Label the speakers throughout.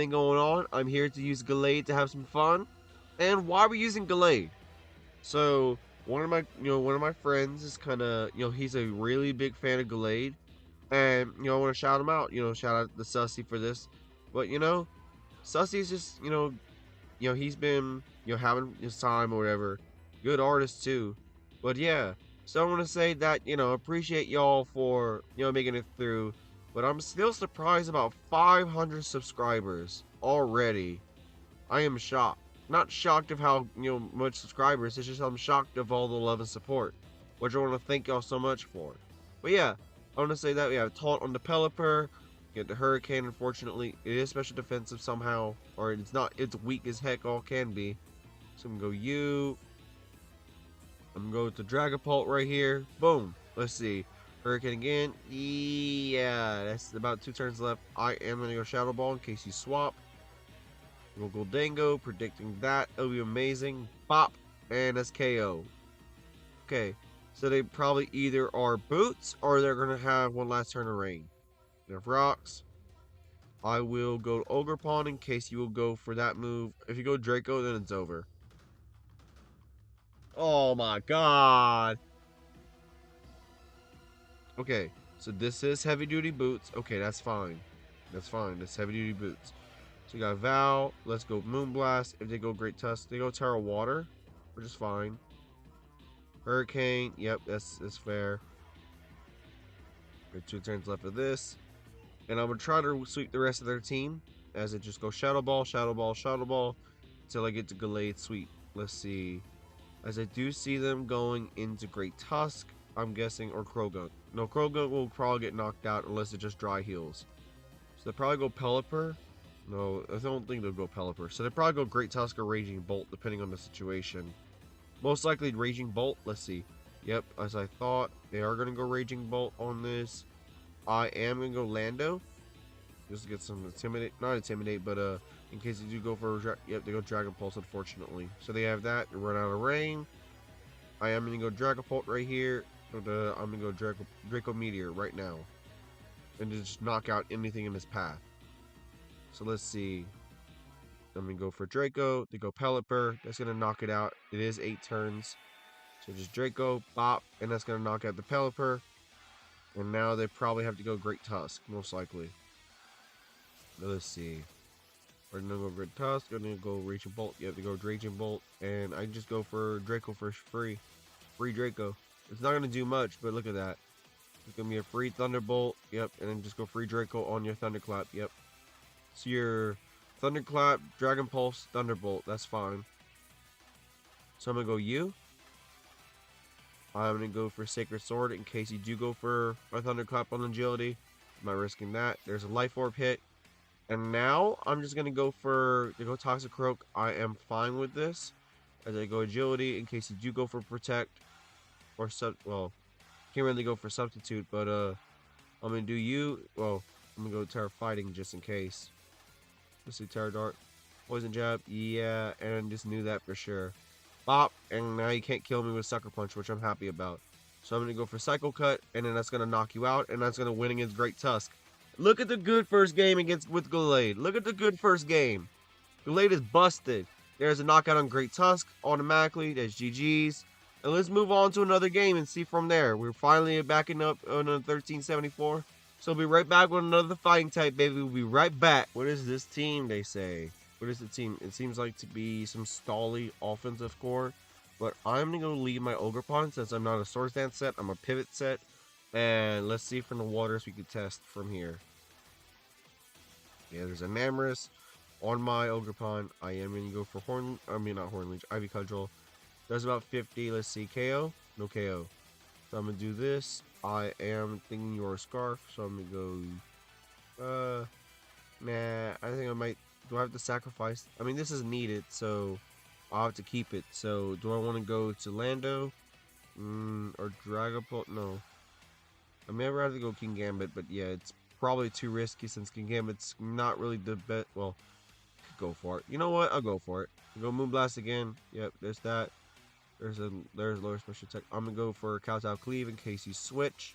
Speaker 1: thing going on. I'm here to use Gallade to have some fun. And why are we using Gallade? So one of my friends is kind of, he's a really big fan of Gallade, and I want to shout him out. Shout out the Sussy for this. But Sussy's just, he's been, having his time or whatever. Good artist too. But yeah, so I want to say that, appreciate y'all for, making it through. But I'm still surprised about 500 subscribers already. I am shocked. Not shocked of how, much subscribers, it's just I'm shocked of all the love and support. Which I want to thank y'all so much for. But yeah, I want to say that we have Taunt on the Pelipper. Get the Hurricane, unfortunately. It is special defensive somehow. Or it's not, it's weak as heck, all can be. So I'm going to go you. I'm going to go to Dragapult right here. Boom. Let's see. Hurricane again. Yeah, that's about 2 turns left. I am going to go Shadow Ball in case you swap. We'll go Dango, predicting that. It'll be amazing. Bop. And that's KO. Okay. So they probably either are boots or they're going to have one last turn of rain. And if rocks, I will go Ogerpon in case you will go for that move. If you go Draco, then it's over. Oh my god. Okay, so this is heavy duty boots. Okay, that's fine. That's fine. That's heavy duty boots. So you got Val. Let's go Moonblast. If they go Great Tusk, they go Terra Water, which is fine. Hurricane. Yep, that's fair. Got 2 turns left of this. And I'm going to try to sweep the rest of their team as it just goes Shadow Ball, Shadow Ball, Shadow Ball until I get to Gallade Sweep. Let's see. As I do see them going into Great Tusk, I'm guessing, or Krogunk. No, Krogunk will probably get knocked out unless it just dry heals. So they'll probably go Pelipper. No, I don't think they'll go Pelipper. So they'll probably go Great Tusk or Raging Bolt, depending on the situation. Most likely Raging Bolt. Let's see. Yep, as I thought, they are going to go Raging Bolt on this. I am going to go Lando. Just to get some Intimidate. Not Intimidate, but in case you do go for... Yep, they go Dragon Pulse, unfortunately. So they have that. They run out of rain. I am going to go Dragapult right here. I'm going to go Draco Meteor right now. And just knock out anything in his path. So let's see. I'm going to go for Draco. They go Pelipper. That's going to knock it out. It is 8 turns. So just Draco, Bop, and that's going to knock out the Pelipper. And now they probably have to go Great Tusk, most likely. Let's see. We're going to go Great Tusk. We're going to go Raging Bolt. You have to go Raging Bolt. And I just go for Draco for free. Free Draco. It's not going to do much, but look at that. It's going to be a free Thunderbolt. Yep. And then just go free Draco on your Thunderclap. Yep. So your Thunderclap, Dragon Pulse, Thunderbolt. That's fine. So I'm going to go you. I'm going to go for Sacred Sword in case you do go for my Thunderclap on Agility. I'm not risking that. There's a Life Orb hit. And now I'm just going to go for Toxicroak. I am fine with this. As I go Agility in case you do go for Protect. Or well, can't really go for Substitute, but I'm going to do you. Well, I'm going to go Terra Fighting just in case. Let's see, Terra Dart. Poison Jab. Yeah, and just knew that for sure. Bop, and now you can't kill me with Sucker Punch, which I'm happy about. So I'm going to go for Cycle Cut, and then that's going to knock you out, and that's going to win against Great Tusk. Look at the good first game with Gallade. Look at the good first game. Gallade is busted. There's a knockout on Great Tusk automatically. There's GG's. And let's move on to another game and see from there. We're finally backing up on a 1374. So we'll be right back with another fighting type, baby. We'll be right back. What is this team, they say? What is the team? It seems like to be some stally offensive core. But I'm going to go lead my Ogerpon since I'm not a Swords Dance set. I'm a Pivot set. And let's see from the waters we can test from here. Yeah, there's a Namorous on my Ogerpon. I am going to go for not Hornleech, Ivy Cudgel. Does about 50. Let's see, KO? No KO. So I'm going to do this. I am thinking you're a Scarf, so I'm going to go, nah, I think I might, do I have to sacrifice? I mean, this is needed, so I'll have to keep it. So, do I want to go to Lando? Or Dragapult? No. I may rather go King Gambit, but yeah, it's probably too risky since King Gambit's not really the best. Well, go for it. You know what? I'll go for it. Go Moonblast again. Yep, there's that. There's lower special attack. I'm gonna go for Kowtow Cleave in case you switch.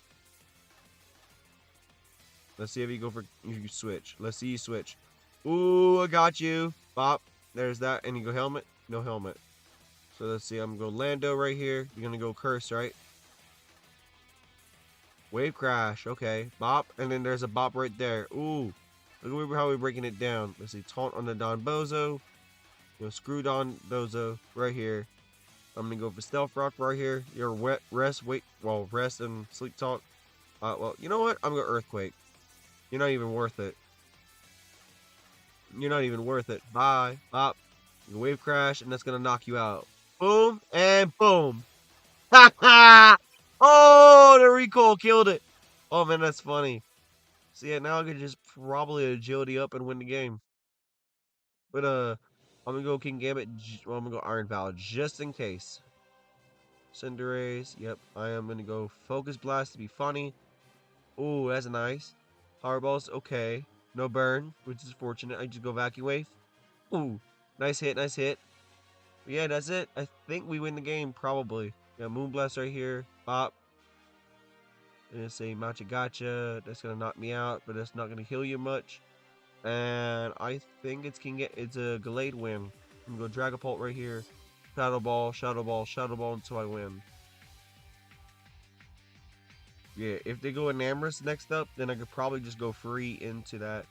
Speaker 1: Let's see if you switch. Let's see you switch. Ooh, I got you. Bop. There's that. And you go helmet. No helmet. So let's see. I'm going to go Lando right here. You're going to go Curse, right? Wave Crash. Okay. Bop. And then there's a bop right there. Ooh. Look at how we're breaking it down. Let's see. Taunt on the Don Bozo. Screw Don Bozo right here. I'm going to go for Stealth Rock right here. Your rest and Sleep Talk. Well, you know what? I'm going to Earthquake. You're not even worth it. You're not even worth it. Bye. Bop. Wave Crash, and that's going to knock you out. Boom, and boom. Ha ha! Oh, the recoil killed it. Oh, man, that's funny. So, yeah, now I can just probably agility up and win the game. But, I'm going to go King Gambit. Well, I'm going to go Iron Valor just in case. Cinderace. Yep, I am going to go Focus Blast to be funny. Ooh, that's nice. Power Balls, okay. No burn, which is fortunate. I just go Vacuum Wave. Ooh, nice hit, nice hit. But yeah, that's it. I think we win the game, probably. Yeah, Moonblast right here. Bop. I'm going to say Machagacha. That's going to knock me out, but that's not going to heal you much. And I think it's a Gallade win. I'm going to go Dragapult right here. Shadow Ball, Shadow Ball, Shadow Ball until I win. Yeah, if they go Enamorous next up, then I could probably just go free into that.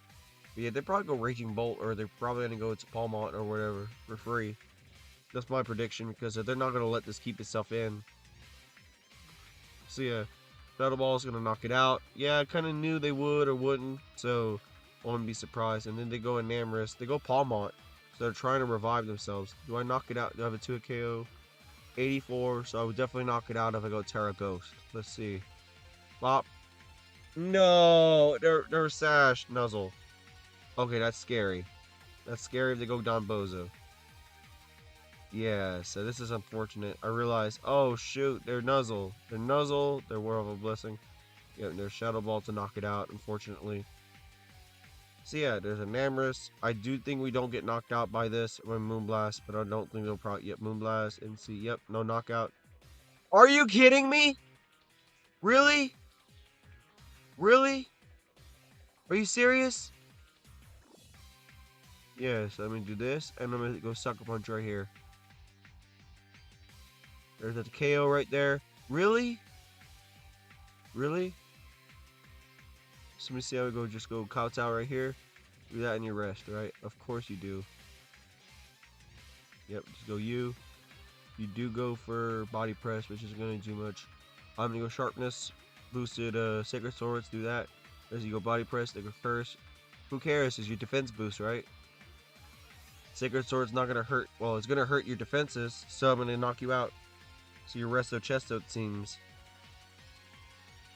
Speaker 1: But yeah, they probably go Raging Bolt, or they're probably going to go into Palmont or whatever for free. That's my prediction, because they're not going to let this keep itself in. So yeah, Shadow Ball is going to knock it out. Yeah, I kind of knew they would or wouldn't, so I wouldn't be surprised. And then they go Enamorous. They go Palmont, so they're trying to revive themselves. Do I knock it out? Do I have a 2 KO? 84, so I would definitely knock it out if I go Terra Ghost. Let's see. Bop. No, they're Sash Nuzzle. Okay, that's scary. That's scary if they go Don Bozo. Yeah, so this is unfortunate. I realize, oh shoot, they're Nuzzle. They're Nuzzle, they're World of a Blessing. Yep, there's Shadow Ball to knock it out, unfortunately. So yeah, there's Enamorous. I do think we don't get knocked out by this when Moonblast, but I don't think they'll probably, yep, Moonblast, and see, yep, no knockout. Are you kidding me? Really? Really? Are you serious? Yes, I'm gonna do this, and I'm gonna go Sucker Punch right here. There's a KO right there. Really? Really? So let me see how we go. Just go Kowtow right here. Do that in your rest, right? Of course you do. Yep, just go you. You do go for Body Press, which isn't gonna do much. I'm gonna go Sharpness. Boosted Sacred Swords, do that. As you go Body Press, they go first. Who cares? Is your defense boost, right? Sacred Sword's not gonna hurt. Well, it's gonna hurt your defenses, so I'm gonna knock you out. So your Resto Chesto seems.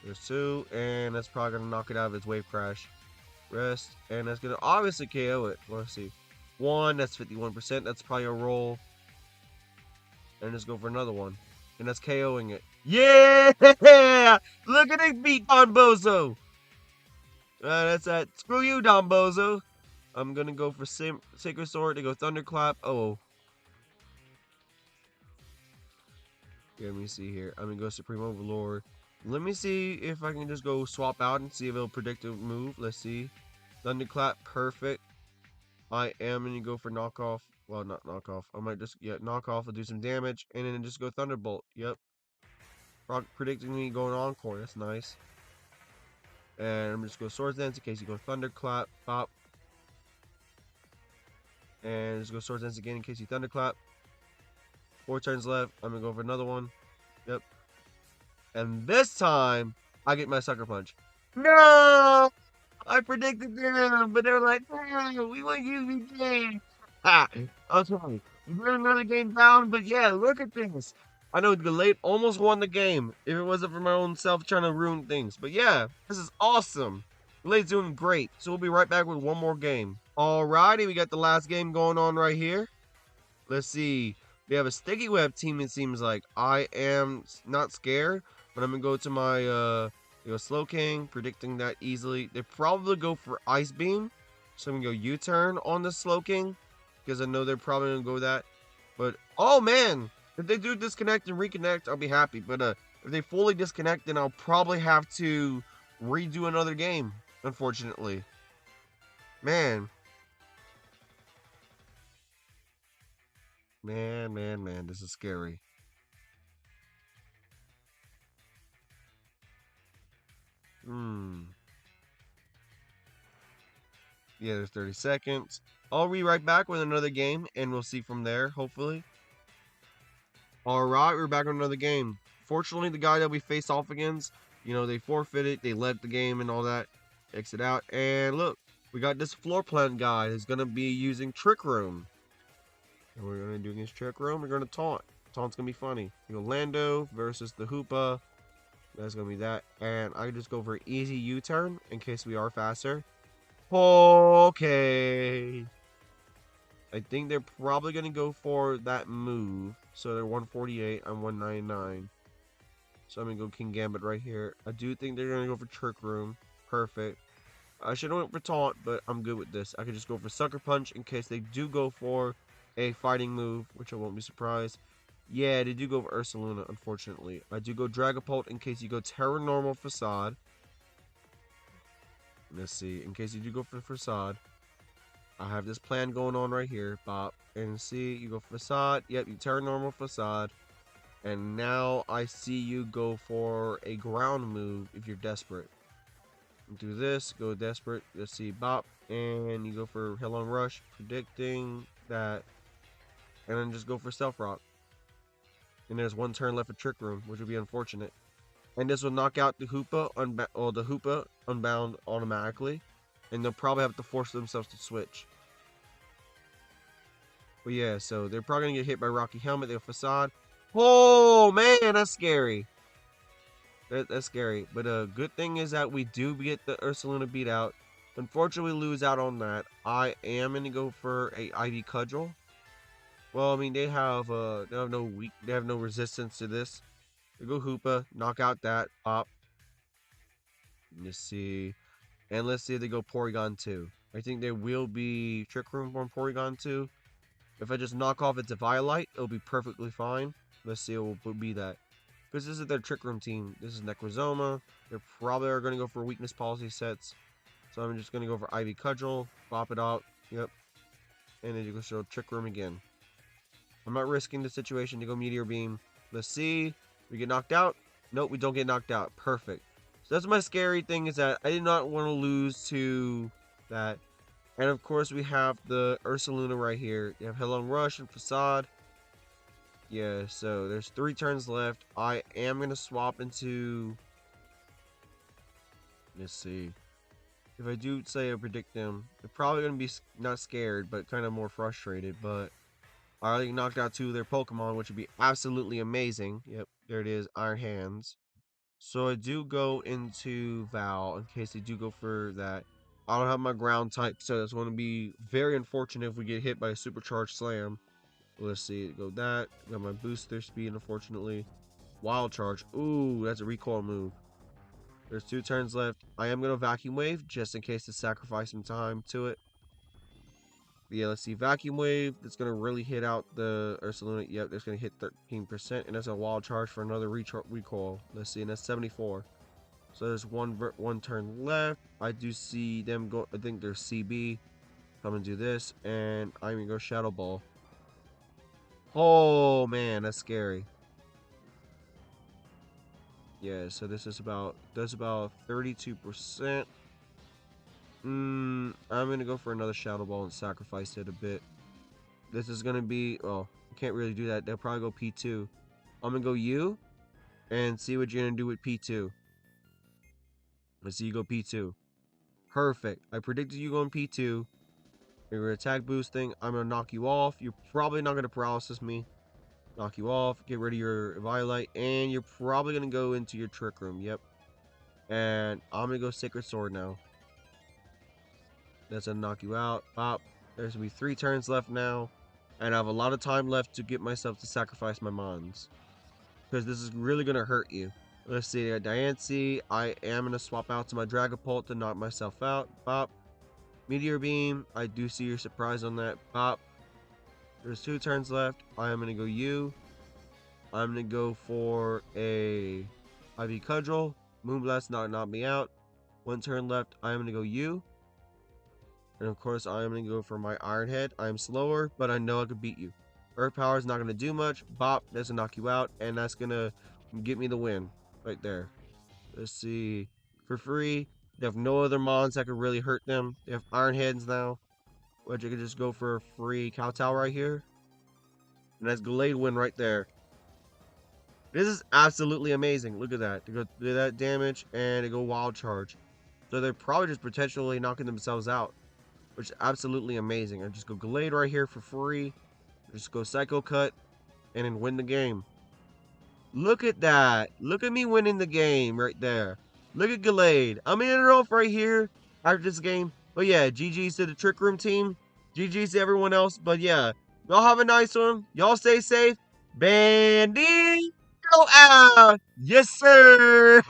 Speaker 1: There's 2, and that's probably gonna knock it out of its Wave Crash. Rest, and that's gonna obviously KO it. Let's see. 1, that's 51%. That's probably a roll. And just go for another one. And that's KOing it. Yeah! Look at it beat Don Bozo! That's that. Screw you, Don Bozo. I'm gonna go for Sacred Sword to go Thunderclap. Oh. Yeah, let me see here. I'm gonna go Supreme Overlord. Let me see if I can just go swap out and see if it'll predict a move. Let's see. Thunderclap, perfect. I am gonna go for knockoff. Well, not knockoff. I might just knockoff will do some damage, and then just go Thunderbolt. Yep. Rock predicting me going Encore. That's nice. And I'm just go Swords Dance in case you go Thunderclap. Pop. And just go Swords Dance again in case you Thunderclap. 4 turns left. I'm gonna go for another one. Yep. And this time, I get my Sucker Punch. No! I predicted them, but they're like, no, we want you to be game. Ha! I'm sorry. We're another game down, but yeah, look at this. I know Gallade almost won the game if it wasn't for my own self trying to ruin things. But yeah, this is awesome. Gallade's doing great. So we'll be right back with one more game. Alrighty, we got the last game going on right here. Let's see. We have a Sticky Web team, it seems like. I am not scared, but I'm going to go to my Slow King, predicting that easily. They probably go for Ice Beam. So I'm going to go U-turn on the Slow King, because I know they're probably going to go that. But, oh man, if they do disconnect and reconnect, I'll be happy. But if they fully disconnect, then I'll probably have to redo another game, unfortunately. Man. Man, man, man, this is scary. Hmm. Yeah, there's 30 seconds. I'll be right back with another game, and we'll see from there, hopefully. All right, we're back on another game. Fortunately, the guy that we faced off against, they forfeited, they left the game and all that, exit out, and look, we got this floor plan guy who's gonna be using Trick Room. And we're gonna do against Trick Room. We're gonna taunt. Taunt's gonna be funny. You go Lando versus the Hoopa. That's gonna be that, and I just go for easy U-turn in case we are faster. Okay. I think they're probably going to go for that move. So they're 148. I'm 199. So I'm going to go King Gambit right here. I do think they're going to go for Trick Room. Perfect. I should have went for Taunt, but I'm good with this. I could just go for Sucker Punch in case they do go for a fighting move, which I won't be surprised. Yeah, they do go for Ursaluna, unfortunately. I do go Dragapult in case you go Terra Normal Facade. Let's see. In case you do go for Facade. I have this plan going on right here, Bob. And see, you go Facade. Yep, you turn normal Facade. And now I see you go for a ground move if you're desperate. Do this, go desperate. Let's see, Bop. And you go for Headlong Rush, predicting that. And then just go for Stealth Rock. And there's one turn left for Trick Room, which would be unfortunate. And this will knock out the Hoopa Unbound automatically. And they'll probably have to force themselves to switch. But yeah, so they're probably going to get hit by Rocky Helmet. They have Facade. Oh, man, that's scary. That's scary. But good thing is that we do get the Ursaluna beat out. Unfortunately, we lose out on that. I am going to go for a Ivy Cudgel. Well, I mean, they have no resistance to this. They go Hoopa, knock out that, pop. Let's see. And let's see if they go Porygon 2. I think there will be Trick Room on Porygon 2. If I just knock off its Violite, it'll be perfectly fine. Let's see what will be that. Because this is their Trick Room team. This is Necrozoma. They probably are going to go for weakness policy sets. So I'm just going to go for Ivy Cudgel. Bop it out. Yep. And then you go show Trick Room again. I'm not risking the situation to go Meteor Beam. Let's see. We get knocked out. Nope, we don't get knocked out. Perfect. So that's my scary thing, is that I did not want to lose to that. And of course, we have the Ursaluna right here. You have Headlong Rush and Facade. Yeah, so there's 3 turns left. I am going to swap into... Let's see. If I do say I predict them, they're probably going to be not scared, but kind of more frustrated. But I already knocked out 2 of their Pokemon, which would be absolutely amazing. Yep, there it is, Iron Hands. So I do go into Val in case they do go for that. I don't have my ground type, so that's going to be very unfortunate if we get hit by a supercharged slam. Let's see, go that. Got my booster speed, unfortunately. Wild charge. Ooh, that's a recoil move. There's 2 turns left. I am going to vacuum wave just in case to sacrifice some time to it. But yeah, let's see. Vacuum wave. That's going to really hit out the Ursaluna. Yep, that's going to hit 13%. And that's a wild charge for another recoil. Let's see, and that's 74. So there's one turn left. I do see them go. I think there's CB. Come and do this. And I'm going to go Shadow Ball. Oh, man, that's scary. Yeah, so this is does about 32%. I'm going to go for another Shadow Ball and sacrifice it a bit. This is going to be, well, I can't really do that. They'll probably go P2. I'm going to go U and see what you're going to do with P2. Let's see you go P2. Perfect. I predicted you going P2. You're attack boosting. I'm going to knock you off. You're probably not going to paralysis me. Knock you off. Get rid of your Violite. And you're probably going to go into your Trick Room. Yep. And I'm going to go Sacred Sword now. That's going to knock you out. Pop. There's going to be 3 turns left now. And I have a lot of time left to get myself to sacrifice my Mons. Because this is really going to hurt you. Let's see. Diancie. I am going to swap out to my Dragapult to knock myself out. Pop. Meteor Beam. I do see your surprise on that. Pop. There's 2 turns left. I am going to go U. I'm going to go for a Ivy Cudgel. Moonblast knock me out. 1 turn left. I am going to go U. And of course, I am going to go for my Iron Head. I am slower, but I know I could beat you. Earth Power is not going to do much. Bop, that's going to knock you out. And that's going to get me the win right there. Let's see. For free, they have no other mons that could really hurt them. They have Iron Heads now, which I could just go for a free Kowtow right here. And that's Gallade win right there. This is absolutely amazing. Look at that. They go do that damage and they go Wild Charge. So they're probably just potentially knocking themselves out, which is absolutely amazing. I just go Gallade right here for free. Just go Psycho Cut and then win the game. Look at that. Look at me winning the game right there. Look at Gallade. I'm in it off right here after this game. But yeah, GG's to the Trick Room team. GG's to everyone else. But yeah, y'all have a nice one. Y'all stay safe. Bandy, go out. Yes, sir.